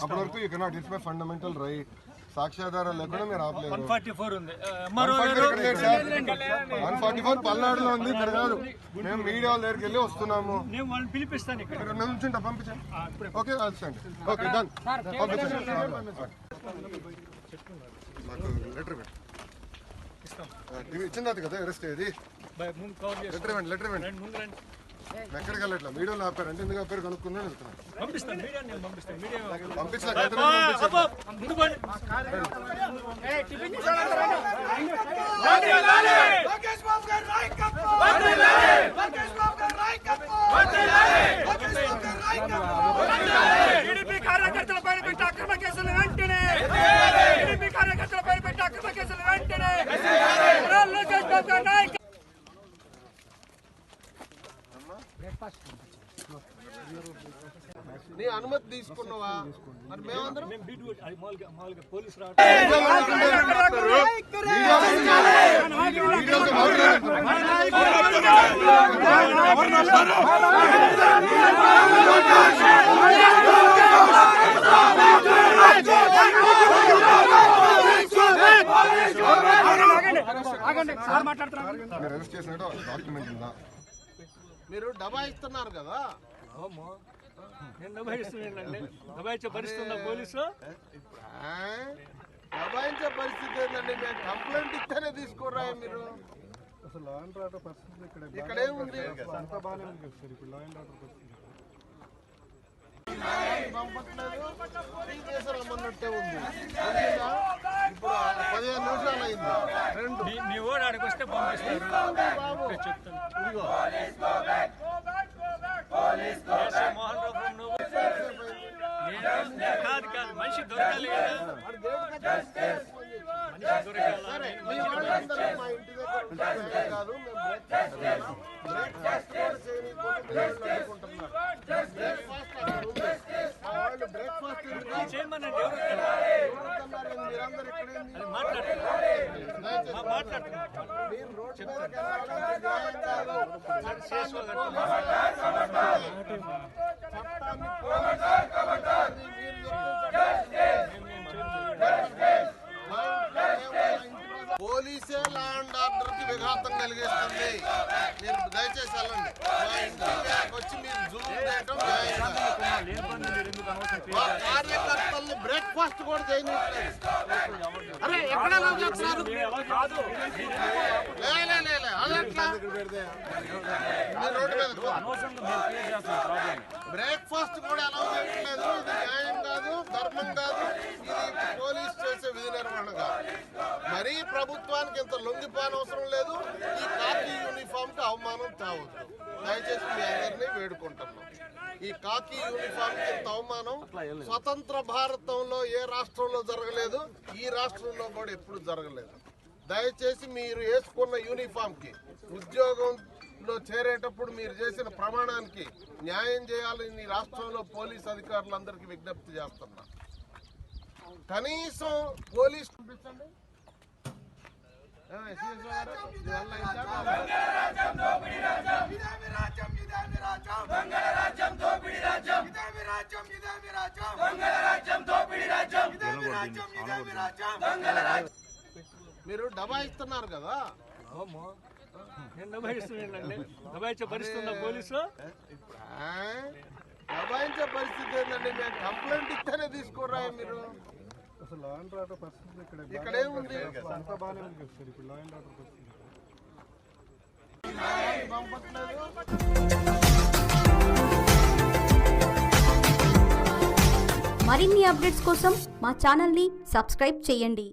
అప్పటి వరకు you cannot, it's my fundamental right. సాక్ష్యాధారాలు లేకుండా మీరు ఆపలేదు. 144 ఉంది, 144 పల్నాడులో ఉంది, ఇక్కడ కాదు. మేము మీడియా దగ్గరికి వెళ్ళి వస్తున్నాము. నేను వాళ్ళని పిలిపిస్తాను, ఇక్కడ నుంచుంటా, పంపించండి. ఓకే, అదండి. ఓకే, డన్, పంపించండి. నాకు లెటర్ ఇవ్వండి. ఇచ్చింది కదా అరెస్ట్ అయ్యేది. లెటర్ ఇవ్వండి, లెటర్ ఇవ్వండి. ఎక్కడికి వెళ్ళట్లా, మీడియాలో ఆపారంటే ఎందుకు ఆపారు కనుక్కుందని వెళ్తున్నాను. కార్యకర్తలపై పెట్టే అక్రమ కేసులు వెంటనే, కార్యకర్తలపై పెట్టే అక్రమ కేసులు వెంటనే. నీ అనుమతి తీసుకున్నావా? మరి మేమందరం పోలీసు అరెస్ట్ చేసినట్టు డాక్యుమెంట్ ఉందా? మీరు దబాయిస్తున్నారు కదా. నేను దబాయిస్తున్నానండి. దబాయించే పరిస్థితి పోలీసు దబాయించే పరిస్థితి ఏంటండి? మేము కంప్లైంట్ ఇస్తేనే తీసుకోరా మీరు. అసలు లా అండ్ ఆర్డర్ పరిస్థితి ఇక్కడ ఏముంది? అంతా బాగానే ఉంది సార్. ఇప్పుడు లా అండ్ ఆర్డర్ పరిస్థితి రమ్మన్నట్టే ఉంది. ఇప్పుడు 15 నిమిషాలు అయింది. మీ ఓడి ఆడికి వస్తే పంపిస్తారు. చెప్తాను. మోహన్ రావు నువ్వు కాదు కాదు, మనిషి దొరకాలి కదా. మనిషి దొరకాలి. మా ఇంటి దగ్గర కాదు, చేయమనండి. మీరందరూ ఇక్కడ మాట్లాడుతున్నారు. పోలీసే లా అండ్ ఆర్డర్ కి విఘాతం కలిగిస్తుంది. మీరు దయచేసి వెళ్ళండి. మా ఇంటికి వచ్చి మీరు జూమ్ చేయడం కార్యకర్తల్ని బ్రేక్ఫాస్ట్ కూడా చేయనిట్లేదు. అరే ఎక్కడ బ్రేక్ఫాస్ట్ కూడా అలౌ చేయట్లేదు. ఇది న్యాయం కాదు, ధర్మం కాదు. ఇది పోలీస్ చేసే విధి నిర్వహణ కాదు. మరీ ప్రభుత్వానికి ఇంత లొంగిపోనవసరం లేదు. ఈ కాకి యూనిఫామ్ కి అవమానం తేవద్దు. దయచేసి మీ అందరినీ వేడుకుంటున్నాం. ఈ కాకి యూనిఫామ్ కి ఇంత అవమానం స్వతంత్ర భారతంలో ఏ రాష్ట్రంలో జరగలేదు, ఈ రాష్ట్రంలో కూడా ఎప్పుడు జరగలేదు. దయచేసి మీరు వేసుకున్న యూనిఫామ్ కి, ఉద్యోగంలో చేరేటప్పుడు మీరు చేసిన ప్రమాణానికి న్యాయం చేయాలని ఈ రాష్ట్రంలో పోలీస్ అధికారులందరికీ విజ్ఞప్తి చేస్తున్నా. కనీసం పోలీస్ పంపించండి. మీరు దబాయిస్తున్నారు కదా. నేను దబాయిస్తున్నానండి. దబాయించే పరిస్థితి పోలీసు దబాయించే పరిస్థితి ఏంటండి? మేము కంప్లైంట్ ఇస్తేనే తీసుకోరా మీరు. అసలు లా అండ్ ఆర్డర్ పరిస్థితి ఇక్కడ ఏముంది? అంతా బాగానే ఉంది సార్. ఇప్పుడు లా అండ్ ఆర్డర్ పరిస్థితి మరిన్ని అప్డేట్స్ కోసం మా ఛానల్ని సబ్స్క్రైబ్ చేయండి.